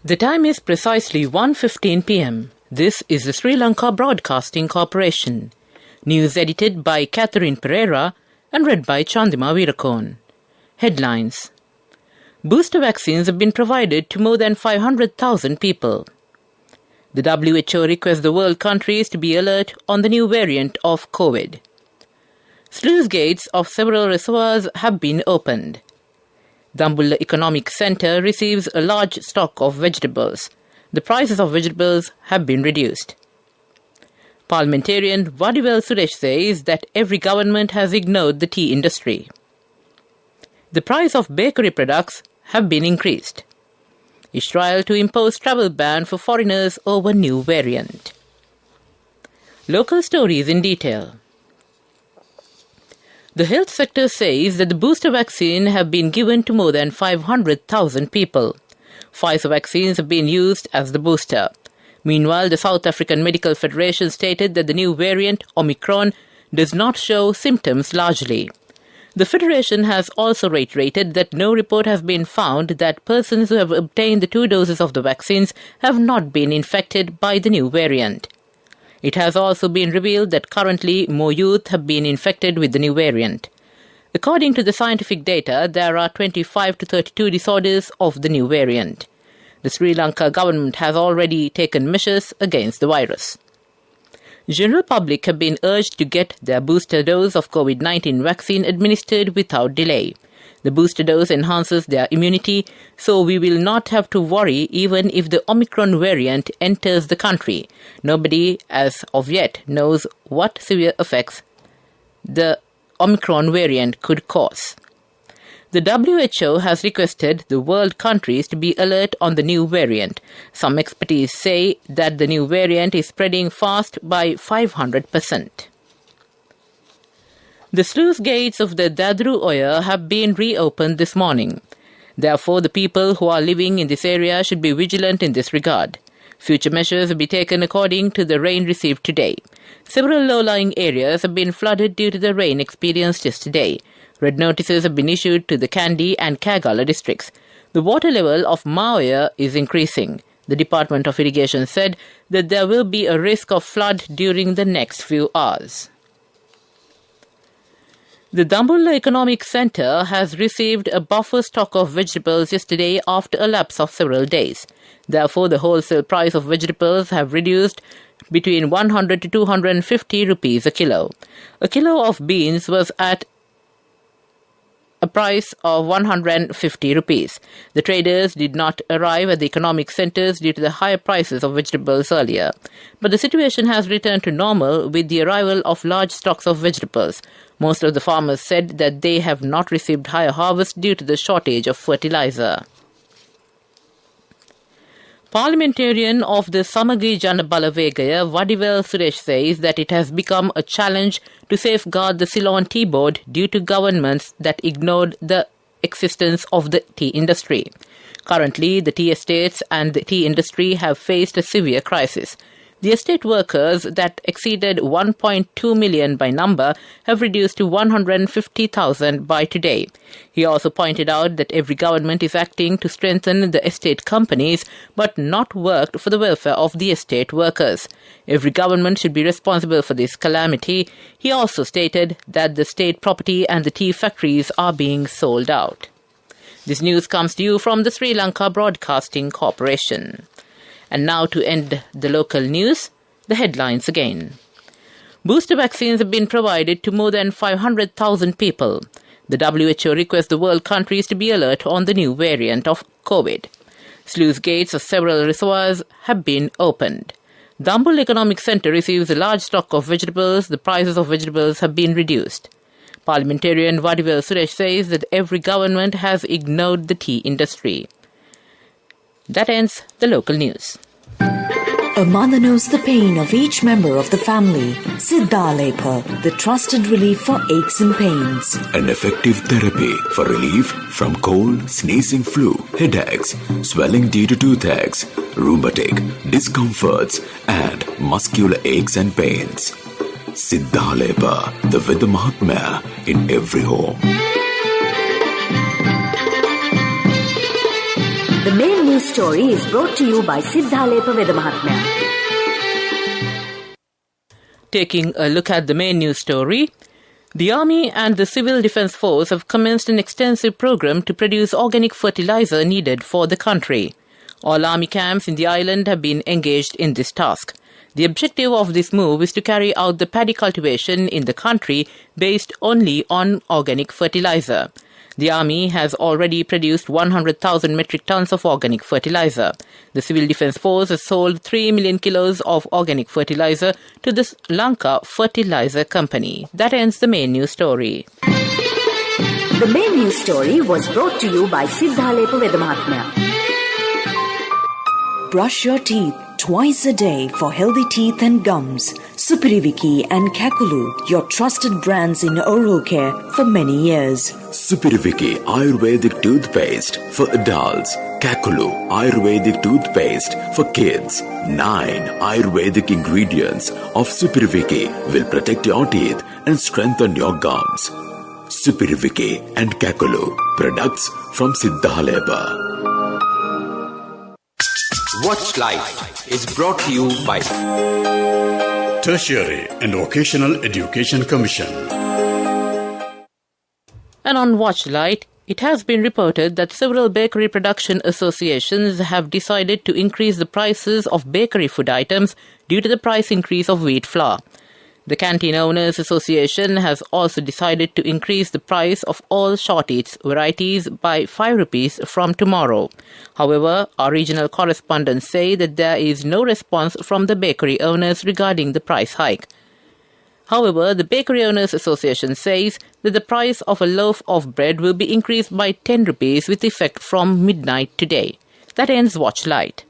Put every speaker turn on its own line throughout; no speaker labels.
The time is precisely 1:15 p.m. This is the Sri Lanka Broadcasting Corporation. News edited by Catherine Pereira and read by Chandima Veerakon. Headlines. Booster vaccines have been provided to more than 500,000 people. The WHO requests the world countries to be alert on the new variant of COVID. Sluice gates of several reservoirs have been opened. Dambulla Economic Centre receives a large stock of vegetables. The prices of vegetables have been reduced. Parliamentarian Vadivel Suresh says that every government has ignored the tea industry. The price of bakery products have been increased. Israel to impose travel ban for foreigners over new variant. Local stories in detail. The health sector says that the booster vaccine have been given to more than 500,000 people. Pfizer vaccines have been used as the booster. Meanwhile, the South African Medical Federation stated that the new variant, Omicron, does not show symptoms largely. The Federation has also reiterated that no report has been found that persons who have obtained the 2 doses of the vaccines have not been infected by the new variant. It has also been revealed that currently more youth have been infected with the new variant. According to the scientific data, there are 25 to 32 disorders of the new variant. The Sri Lanka government has already taken measures against the virus. General public have been urged to get their booster dose of COVID-19 vaccine administered without delay. The booster dose enhances their immunity, so we will not have to worry even if the Omicron variant enters the country. Nobody, as of yet, knows what severe effects the Omicron variant could cause. The WHO has requested the world countries to be alert on the new variant. Some experts say that the new variant is spreading fast by 500%. The sluice gates of the Dadru Oya have been reopened this morning. Therefore, the people who are living in this area should be vigilant in this regard. Future measures will be taken according to the rain received today. Several low-lying areas have been flooded due to the rain experienced yesterday. Red notices have been issued to the Kandy and Kagala districts. The water level of Maoya is increasing. The Department of Irrigation said that there will be a risk of flood during the next few hours. The Dambulla Economic Centre has received a buffer stock of vegetables yesterday after a lapse of several days. Therefore, the wholesale price of vegetables have reduced between 100 to 250 rupees a kilo. A kilo of beans was at a price of 150 rupees. The traders did not arrive at the economic centres due to the higher prices of vegetables earlier. But the situation has returned to normal with the arrival of large stocks of vegetables. Most of the farmers said that they have not received higher harvest due to the shortage of fertilizer. Parliamentarian of the Samagi Jana Balavegaya, Vadivel Suresh, says that it has become a challenge to safeguard the Ceylon tea board due to governments that ignored the existence of the tea industry. Currently, the tea estates and the tea industry have faced a severe crisis. The estate workers that exceeded 1.2 million by number have reduced to 150,000 by today. He also pointed out that every government is acting to strengthen the estate companies but not worked for the welfare of the estate workers. Every government should be responsible for this calamity. He also stated that the state property and the tea factories are being sold out. This news comes to you from the Sri Lanka Broadcasting Corporation. And now to end the local news, the headlines again. Booster vaccines have been provided to more than 500,000 people. The WHO requests the world countries to be alert on the new variant of COVID. Sluice gates of several reservoirs have been opened. Dambulla Economic Centre receives a large stock of vegetables. The prices of vegetables have been reduced. Parliamentarian Vadivel Suresh says that every government has ignored the tea industry. That ends the local news.
A mother knows the pain of each member of the family. Siddhalepa, the trusted relief for aches and pains.
An effective therapy for relief from cold, sneezing, flu, headaches, swelling due to toothaches, rheumatic, discomforts, and muscular aches and pains. Siddhalepa, the Vidya Mahatmya in every home.
The main news news story is brought to you by Siddhalepa Vedamahatmya.
Taking a look at the main news story, the Army and the Civil Defence Force have commenced an extensive program to produce organic fertilizer needed for the country. All Army camps in the island have been engaged in this task. The objective of this move is to carry out the paddy cultivation in the country based only on organic fertilizer. The Army has already produced 100,000 metric tons of organic fertilizer. The Civil Defence Force has sold 3 million kilos of organic fertilizer to the Lanka Fertilizer Company. That ends the main news story.
The main news story was brought to you by Siddhalepa Vedamahatmya. Brush your teeth twice a day for healthy teeth and gums. Supiriviki and Kakulu, your trusted brands in oral care for many years.
Supiriviki Ayurvedic toothpaste for adults. Kakulu Ayurvedic toothpaste for kids. 9 Ayurvedic ingredients of Supiriviki will protect your teeth and strengthen your gums. Supiriviki and Kakulu, products from Siddhalepa.
Watch Life is brought to you by
Tertiary and Vocational Education Commission.
And on Watchlight, it has been reported that several bakery production associations have decided to increase the prices of bakery food items due to the price increase of wheat flour. The Canteen Owners Association has also decided to increase the price of all short eats varieties by 5 rupees from tomorrow. However, our regional correspondents say that there is no response from the bakery owners regarding the price hike. However, the Bakery Owners Association says that the price of a loaf of bread will be increased by 10 rupees with effect from midnight today. That ends Watchlight.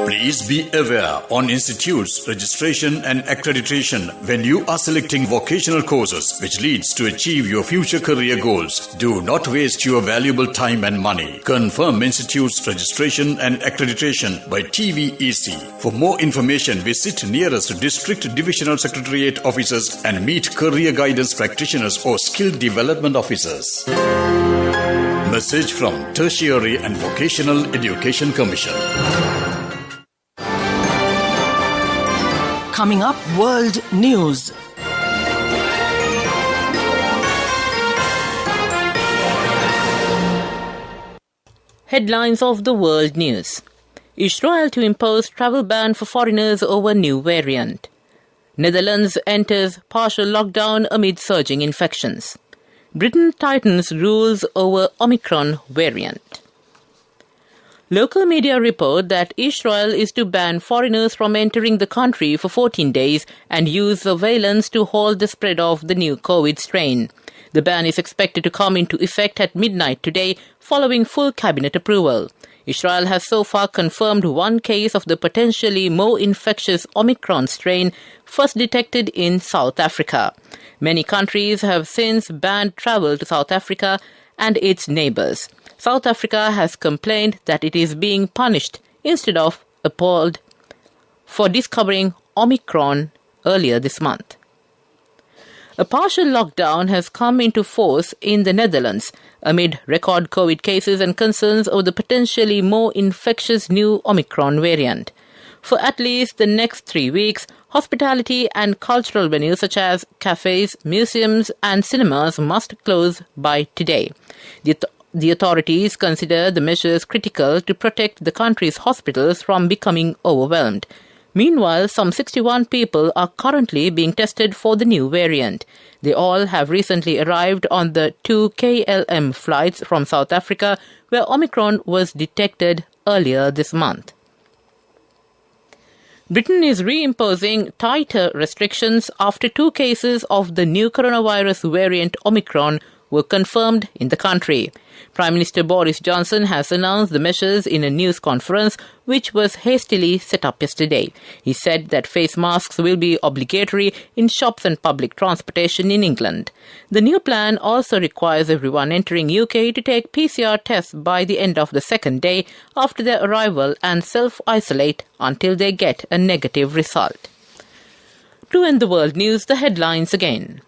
Please be aware on institutes, registration and accreditation when you are selecting vocational courses which leads to achieve your future career goals. Do not waste your valuable time and money. Confirm institutes, registration and accreditation by TVEC. For more information, visit nearest District Divisional Secretariat offices and meet career guidance practitioners or skill development officers. Message from Tertiary and Vocational Education Commission.
Coming up, World News.
Headlines of the World News. Israel to impose travel ban for foreigners over new variant. Netherlands enters partial lockdown amid surging infections. Britain tightens rules over Omicron variant. Local media report that Israel is to ban foreigners from entering the country for 14 days and use surveillance to halt the spread of the new COVID strain. The ban is expected to come into effect at midnight today following full cabinet approval. Israel has so far confirmed one case of the potentially more infectious Omicron strain first detected in South Africa. Many countries have since banned travel to South Africa and its neighbours. South Africa has complained that it is being punished instead of appalled for discovering Omicron earlier this month. A partial lockdown has come into force in the Netherlands amid record COVID cases and concerns over the potentially more infectious new Omicron variant. For at least the next 3 weeks, hospitality and cultural venues such as cafes, museums and cinemas must close by today. The authorities consider the measures critical to protect the country's hospitals from becoming overwhelmed. Meanwhile, some 61 people are currently being tested for the new variant. They all have recently arrived on the 2 KLM flights from South Africa, where Omicron was detected earlier this month. Britain is reimposing tighter restrictions after 2 cases of the new coronavirus variant Omicron were confirmed in the country. Prime Minister Boris Johnson has announced the measures in a news conference which was hastily set up yesterday. He said that face masks will be obligatory in shops and public transportation in England. The new plan also requires everyone entering UK to take PCR tests by the end of the second day after their arrival and self-isolate until they get a negative result. To end the world news, the headlines again.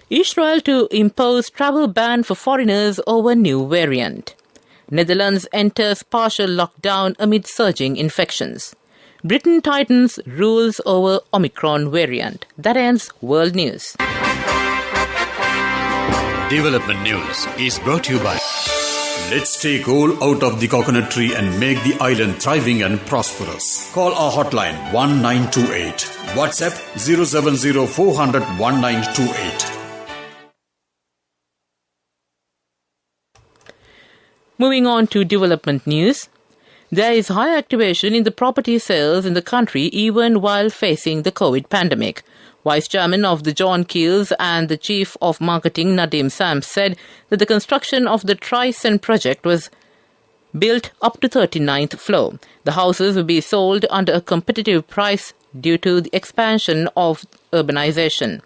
Israel to impose travel ban for foreigners over new variant. Netherlands enters partial lockdown amid surging infections. Britain tightens rules over Omicron variant. That ends World News.
Development News is brought to you by Let's take all out of the coconut tree and make the island thriving and prosperous. Call our hotline 1928. WhatsApp 070 400 1928.
Moving on to development news. There is high activation in the property sales in the country even while facing the COVID pandemic. Vice Chairman of the John Keels and the Chief of Marketing Nadeem Sams said that the construction of the Tri-Cent project was built up to 39th floor. The houses will be sold under a competitive price due to the expansion of urbanization.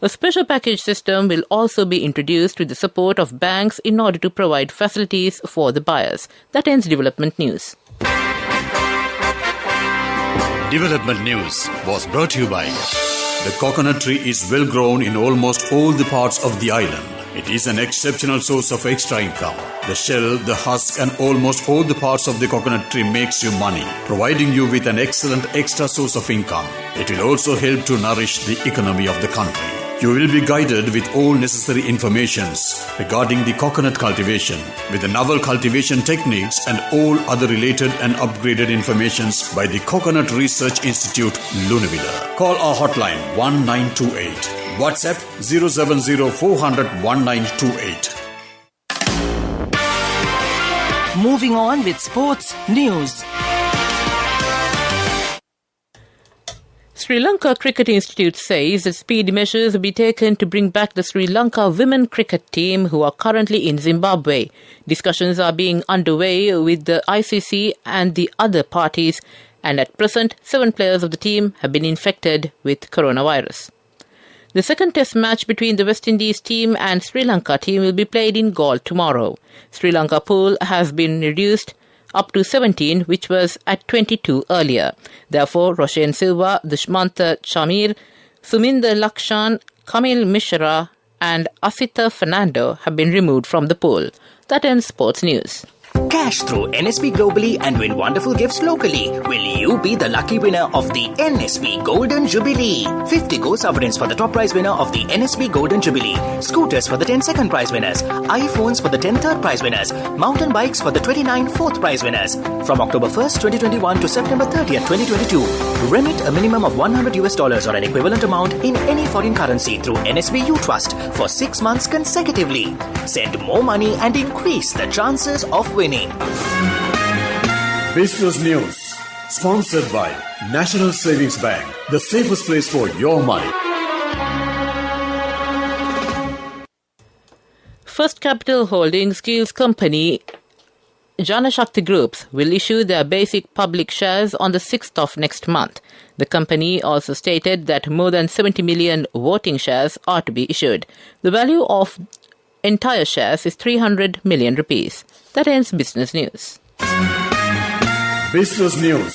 A special package system will also be introduced with the support of banks in order to provide facilities for the buyers. That ends development news.
Development News was brought to you by the coconut tree is well grown in almost all the parts of the island. It is an exceptional source of extra income. The shell, the husk and almost all the parts of the coconut tree makes you money, providing you with an excellent extra source of income. It will also help to nourish the economy of the country. You will be guided with all necessary informations regarding the coconut cultivation, with the novel cultivation techniques and all other related and upgraded informations by the Coconut Research Institute, Lunavilla. Call our hotline 1928. WhatsApp 070 400 1928.
Moving on with sports news.
Sri Lanka Cricket Institute says that speedy measures will be taken to bring back the Sri Lanka women cricket team who are currently in Zimbabwe. Discussions are being underway with the ICC and the other parties, and at present 7 players of the team have been infected with coronavirus. The second test match between the West Indies team and Sri Lanka team will be played in Galle tomorrow. Sri Lanka pool has been reduced up to 17, which was at 22 earlier. Therefore, Roshan Silva, Dushmantha Chamir, Suminder Lakshan, Kamil Mishra and Asita Fernando have been removed from the pool. That ends sports news.
Cash through NSB globally and win wonderful gifts locally. Will you be the lucky winner of the NSB Golden Jubilee? 50 gold sovereigns for the top prize winner of the NSB Golden Jubilee. Scooters for the 10 second prize winners. iPhones for the 10 third prize winners. Mountain bikes for the 29 fourth prize winners. From October 1st, 2021 to September 30th, 2022. Remit a minimum of $100 or an equivalent amount in any foreign currency through NSB U Trust for 6 months consecutively. Send more money and increase the chances of winning.
Business News, sponsored by National Savings Bank, the safest place for your money.
First Capital Holdings Skills Company Janashakti Groups will issue their basic public shares on the 6th of next month. The company also stated that more than 70 million voting shares are to be issued. The value of entire shares is 300 million rupees. That ends Business News.
Business News,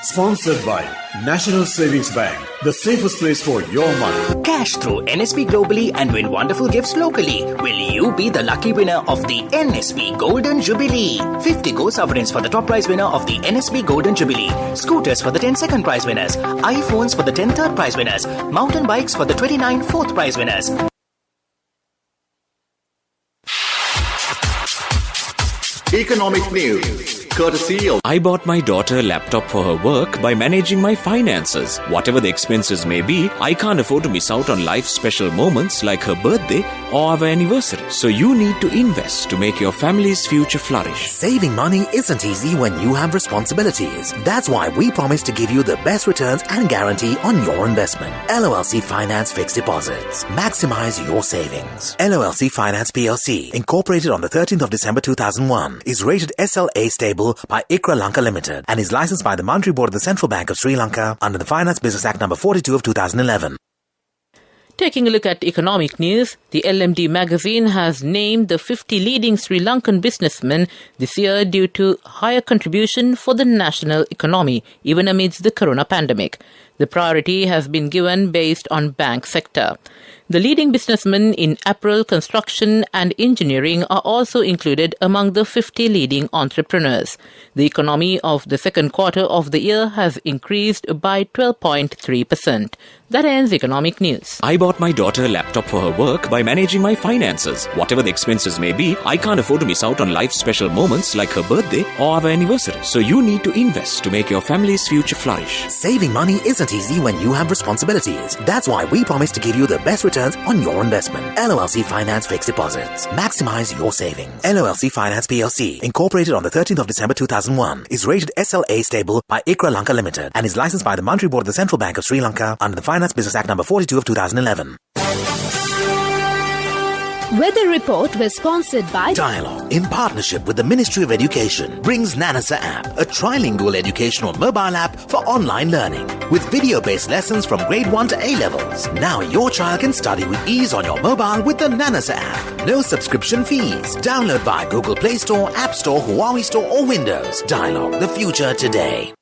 sponsored by National Savings Bank, the safest place for your money.
Cash through NSB globally and win wonderful gifts locally. Will you be the lucky winner of the NSB Golden Jubilee? 50 gold sovereigns for the top prize winner of the NSB Golden Jubilee. Scooters for the 10 second prize winners. iPhones for the 10 third prize winners. Mountain bikes for the 29 fourth prize winners.
Economic news, courtesy of...
I bought my daughter a laptop for her work by managing my finances. Whatever the expenses may be, I can't afford to miss out on life's special moments like her birthday or our anniversary. So you need to invest to make your family's future flourish.
Saving money isn't easy when you have responsibilities. That's why we promise to give you the best returns and guarantee on your investment. LOLC Finance Fixed Deposits. Maximize your savings. LOLC Finance PLC, incorporated on the 13th of December 2001, is rated SLA stable by ICRA Lanka Limited and is licensed by the Monetary Board of the Central Bank of Sri Lanka under the Finance Business Act No. 42 of 2011.
Taking a look at economic news, the LMD magazine has named the 50 leading Sri Lankan businessmen this year due to higher contribution for the national economy, even amidst the corona pandemic. The priority has been given based on bank sector. The leading businessmen in apparel, construction and engineering are also included among the 50 leading entrepreneurs. The economy of the second quarter of the year has increased by 12.3%. That ends economic news.
I bought my daughter a laptop for her work by managing my finances. Whatever the expenses may be, I can't afford to miss out on life's special moments like her birthday or our anniversary. So you need to invest to make your family's future flourish.
Saving money isn't easy when you have responsibilities. That's why we promise to give you the best returns on your investment. LOLC Finance Fixed Deposits. Maximize your savings. LOLC Finance PLC, incorporated on the 13th of December 2001, is rated SLA stable by ICRA Lanka Limited and is licensed by the Monetary Board of the Central Bank of Sri Lanka under the Finance Business Act number 42 of 2011.
Weather report was sponsored by
Dialogue, in partnership with the Ministry of Education, brings Nanasa app, a trilingual educational mobile app for online learning with video-based lessons from grade 1 to A levels. Now your child can study with ease on your mobile with the Nanasa app. No subscription fees. Download via Google Play Store, App Store, Huawei Store or Windows. Dialogue, the future today.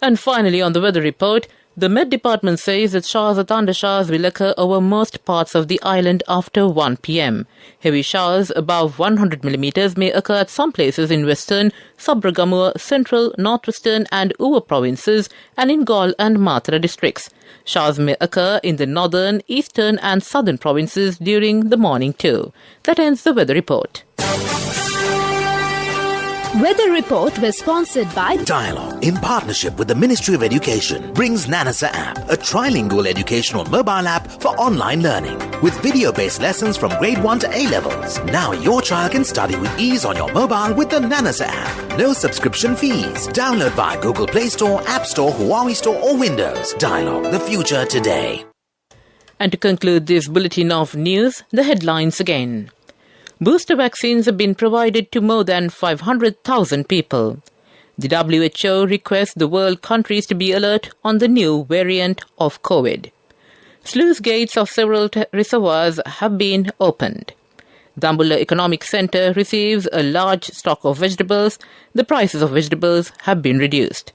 And finally, on the weather report, the Met Department says that showers or thundershowers will occur over most parts of the island after 1 p.m. Heavy showers above 100 millimeters may occur at some places in western, Sabragamur, central, northwestern and Uva provinces and in Galle and Matra districts. Showers may occur in the northern, eastern and southern provinces during the morning too. That ends the weather report.
Weather report was sponsored by
Dialogue, in partnership with the Ministry of Education, brings Nanasa app, a trilingual educational mobile app for online learning with video-based lessons from grade 1 to A levels. Now your child can study with ease on your mobile with the Nanasa app. No subscription fees. Download via Google Play Store, App Store, Huawei Store or Windows. Dialogue, the future today.
And to conclude this bulletin of news, the headlines again. Booster vaccines have been provided to more than 500,000 people. The WHO requests the world countries to be alert on the new variant of COVID. Sluice gates of several reservoirs have been opened. The Dambulla Economic Centre receives a large stock of vegetables. The prices of vegetables have been reduced.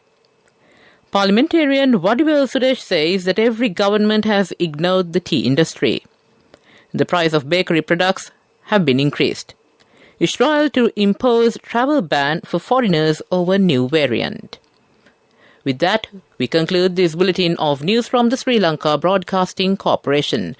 Parliamentarian Vadivel Suresh says that every government has ignored the tea industry. The price of bakery products have been increased. Israel to impose travel ban for foreigners over new variant. With that, we conclude this bulletin of news from the Sri Lanka Broadcasting Corporation.